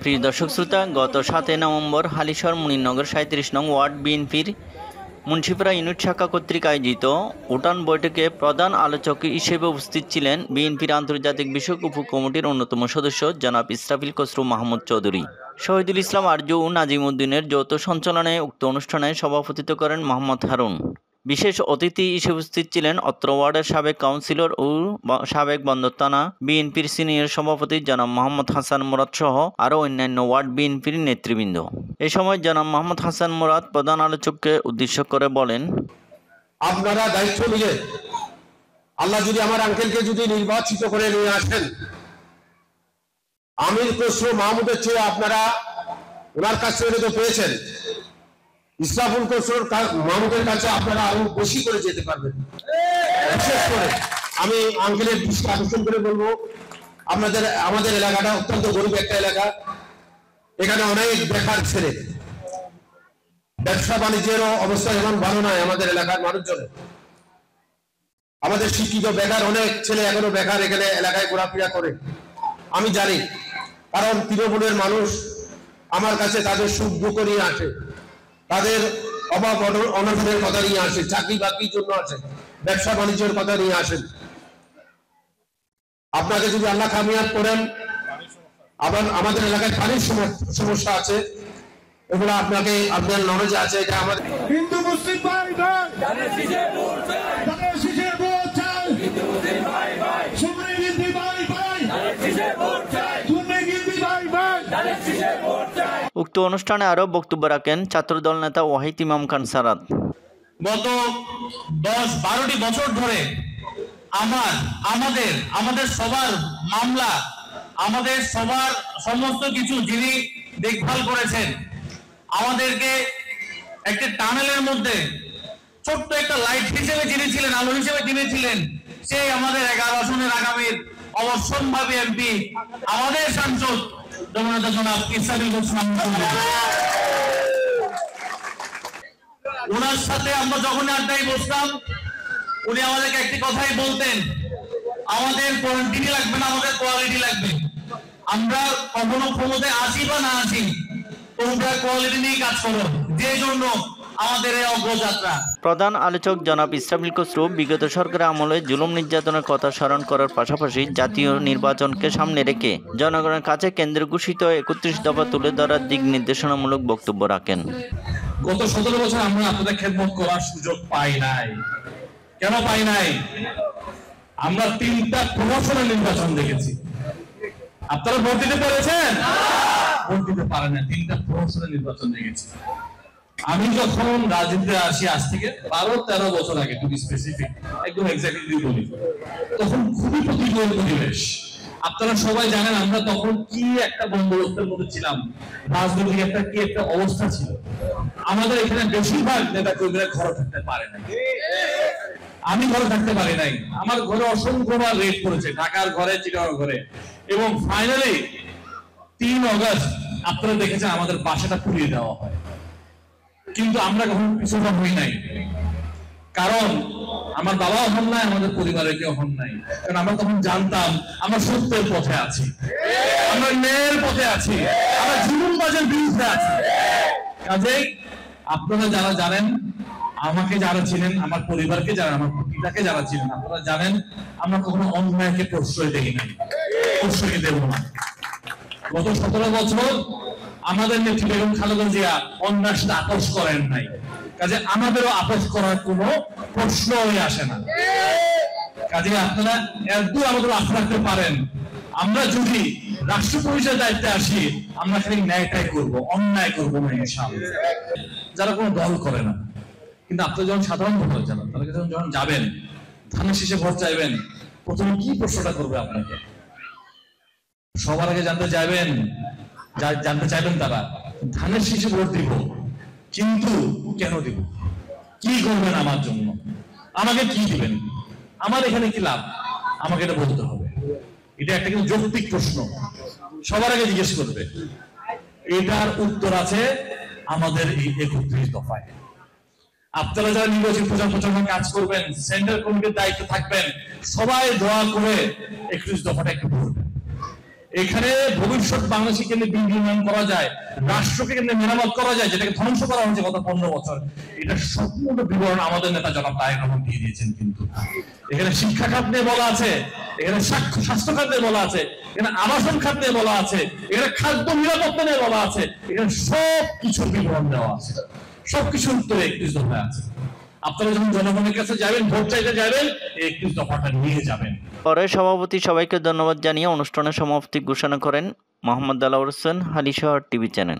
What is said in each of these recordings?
প্রিয় দর্শক শ্রোতা, গত 7 নভেম্বর হালিশহর মুনিরনগর 37 নং ওয়ার্ড বিএনপির মুন্সিপাড়া ইউনিট শাখা কর্তৃক আয়োজিত উঠান বৈঠকে প্রধান আলোচক হিসেবে উপস্থিত ছিলেন বিএনপির আন্তর্জাতিক বিষয়ক উপকমিটির অন্যতম সদস্য জনাব ইসরাফিল খসরু মাহমুদ চৌধুরী। শহীদুল ইসলাম আরজু ও নাজিম উদ্দিনের যৌথ সঞ্চালনায় উক্ত অনুষ্ঠানে সভাপতিত্ব করেন মোহাম্মদ হারুন। বিশেষ অতিথি হিসেবে উপস্থিত ছিলেন অত্র ওয়ার্ডের সাবেক কাউন্সিলর ও সাবেক বন্দর থানা বিএনপির সিনিয়র সভাপতি জনাব মোহাম্মদ হাসান মুরাদ সহ আরও অন্যান্য ওয়ার্ড বিএনপির নেতৃবৃন্দ। এ সময় জনাব মোহাম্মদ হাসান মুরাদ প্রধান আলোচককে উদ্দেশ্য করে বলেন, আপনারা দায়িত্ব নিয়ে আল্লাহ যদি আমার আঙ্কেলকে যদি নির্বাচিত করে নিয়ে আসেন, আমির খসরু মাহমুদের চেয়ে আপনারা ওনার কাছ থেকে তো পেয়েছেন, ইসরাফুল খসরু মাহমুদের কাছে আপনারা আরো বেশি করে যেতে পারবেন। বিশেষ করে আমি আঙ্কেলের দৃষ্টি আকর্ষণ করে বলবো, আমাদের এলাকাটা অত্যন্ত গরিব একটা এলাকা। এখানে অনেক বেকার ছেলে, ব্যবসা বাণিজ্যেরও অবস্থা এখন ভালো নয় আমাদের এলাকার মানুষজনের। আমাদের শিক্ষিত বেকার অনেক ছেলে এখনো বেকার এখানে এলাকায় ঘোরাফেরা করে। আমি জানি, কারণ তৃণমূলের মানুষ আমার কাছে তাদের সুখ দুঃখ নিয়ে আসে, তাদের অভাব অনটনের কথা নিয়ে আসে, চাকরি বাকরির জন্য আসে, ব্যবসা বাণিজ্যের কথা নিয়ে আসেন। আপনাকে যদি আল্লাহ কামিয়াব করেন, আবার আমাদের এলাকায় পানির সমস্যা আছে, এগুলো আপনাকে আপনার নলেজে আছে। এটা আমাদের হিন্দু মুসলিম ভাই ভাই ধানের শীষে ভোট চাই, ধানের শীষে ভোট চাই, হিন্দু মুসলিম ভাই ভাই সুন্নি ভাই ভাই ধানের শীষে ভোট চাই, সুন্নি ভাই ভাই ধানের শীষে ভোট চাই। উক্ত অনুষ্ঠানে আরও বক্তব্য রাখেন ছাত্রদল নেতা ওয়াহিদ ইমাম খান সারাদ। গত 10-12টি বছর ধরে আমাদের সবার মামলা, আমাদের সবার সমস্ত কিছু যিনি দেখভাল করেছেন, আমাদেরকে একটা টানেলের মধ্যে ছোট্ট একটা লাইট হিসেবে যিনি ছিলেন, আলো হিসেবে যিনি ছিলেন, সেই আমাদের 11 আসনের আগামীর অবশ্যম্ভাবী এমপি, আমাদের সাংসদ জনাব ইসরাফিল খসরু মাহমুদ। ওনার সাথে আমরা যখন আড্ডায় বসতাম, উনি আমাদেরকে একটি কথাই বলতেন, আমাদের কোয়ান্টিটি লাগবে না, আমাদের কোয়ালিটি লাগবে। আমরা কখনো ক্ষমতায় আসি বা না আসি, তোমরা কোয়ালিটি নিয়ে কাজ করো, যে জন্য আমাদের এই অগ্রযাত্রা। প্রধান আলোচক জনাব ইসরাফিল খসরু বিগত সরকারের আমলে জুলুম নির্যাতনের কথা স্মরণ করার পাশাপাশি জাতীয় নির্বাচনকে সামনে রেখে জনগণের কাছে কেন্দ্র ঘোষিত 31 দফা তুলে ধরার দিক নির্দেশনামূলক বক্তব্য রাখেন। গত 17 বছর আমরা আপনাদের খেদমত করার সুযোগ পাই নাই। কেন পাই নাই? আমরা 3টা প্রমোশনাল নির্বাচন দেখেছি। আপনারা ভোট দিতে পেরেছেন? ভোট দিতে পারেন না। 3টা প্রমোশনাল নির্বাচন দেখেছি। আমি যখন রাজনীতিতে আসি আজ থেকে 12-13 বছর আগে, টু বি স্পেসিফিক, একদম এক্স্যাক্টলি বলি, তখন খুবই প্রতিকূল পরিবেশ। আপনারা সবাই জানেন আমরা তখন কি একটা বন্দোবস্তের মধ্যে ছিলাম, রাজনৈতিক একটা অবস্থা ছিল। আমাদের এখানে বেশিরভাগ নেতা কর্মীরা ঘরে থাকতে পারে না। আমি ঘরে থাকতে পারি নাই, আমার ঘরে অসংখ্যবার রেড করেছে, ঢাকার ঘরে, চিটাগং ঘরে, এবং ফাইনালি 3 আগস্ট আপনারা দেখেছেন আমাদের বাসাটা পুড়িয়ে দেওয়া হয়। কিন্তু আমরা কখনো পিছুপা হই নাই, কারণ আমার বাবাও হন নাই, আমাদের পরিবারের কেউ হন নাই। কারণ আমরা তখন জানতাম আমরা সত্যের পথে আছি, আমরা ন্যায়ের পথে আছি, আমরা জুলুমবাজের বিরুদ্ধে আছি। কাজেই আপনারা যারা জানেন, আমাকে যারা ছিলেন, আমার পরিবারকে যারা, আমার পিতাকে যারা ছিলেন, আপনারা জানেন আমরা কখনো অন্যায়কে প্রশ্রয় দেই নাই, প্রশ্রয় দেব না। গত 17 বছর আমাদের নেত্রী বেগম খালেদা জিয়া অন্যায়ের সাথে আপোষ করেন নাই, কাজে আমাদেরও আপোষ করার কোনো প্রশ্নই আসে না। কাজে আপনারা একদম আমাদের আস্থা রাখতে পারেন, আমরা যদি রাষ্ট্র পরিচয়ের দায়িত্বে আসি, আমরা খালি ন্যায়টাই করবো, অন্যায় করবো না ইনশাআল্লাহ। যারা কোনো দল করে না, কিন্তু আপনি যখন সাধারণ ভোটার যাবেন, তারা যখন যাবেন ধানের শীষে ভোট চাইবেন, প্রথমে কি প্রশ্নটা করবে আপনাকে? সবার আগে জানতে চাইবেন তারা ধানের শীষে ভোট দিব, কিন্তু কেন দিব, কি করবেন আমার জন্য, আমাকে কি দিবেন, আমার এখানে কি লাভ, আমাকে এটা বলতে হবে। এটা একটা কিন্তু যৌক্তিক প্রশ্ন, সবার আগে জিজ্ঞেস করবে। এটার উত্তর আছে আমাদের এই 31 দফায়। আপনারা যারা নির্বাচন প্রচারণা কাজ করবেন, সেন্ট্রাল কমিটির দায়িত্ব থাকবেন, সবাই দোয়া করে 31 দফাটা একটু পড়বেন। এখানে ভবিষ্যৎ বাংলাদেশে কেন্দ্রে বিনির্মাণ করা যায়, রাষ্ট্রকে কেন্দ্রে মেরামত করা যায়, যেটাকে ধ্বংস করা হয়েছে গত 15 বছর, এটা সম্পূর্ণ বিবরণ আমাদের নেতা জনাব তারেক রহমান দিয়ে দিয়েছেন। কিন্তু এখানে শিক্ষা খাত নিয়ে বলা আছে, এখানে স্বাস্থ্য খাত নিয়ে বলা আছে, এখানে আবাসন খাত নিয়ে বলা আছে, এখানে খাদ্য নিরাপত্তা নিয়ে বলা আছে, এখানে সব কিছুর বিবরণ দেওয়া আছে, সবকিছুর উত্তরে 31 দফা আছে। আপনারা যখন জনগণের কাছে যাবেন, ভোট চাইতে যাবেন, 31 দফাটা নিয়ে যাবেন। পরে সভাপতি সবাইকে ধন্যবাদ জানিয়ে অনুষ্ঠানের সমাপ্তি ঘোষণা করেন মোহাম্মদ দেলাওয়ার হোসেন, হালিশহর টিভি চ্যানেল।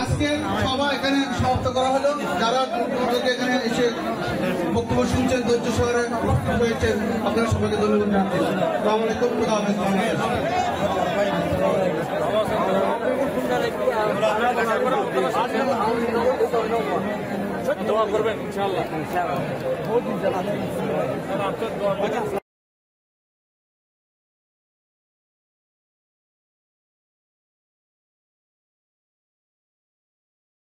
আজকে সভা এখানে সমাপ্ত করা হলো। যারা এখানে এসে বক্তব্য শুনছেন, ধৈর্য সহকারে হয়েছেন, আপনারা সবাইকে ধন্যবাদ জানাচ্ছি। আসসালামু আলাইকুম, খুদা হাফেজ। দোয়া করবেন ইনশাআল্লাহ।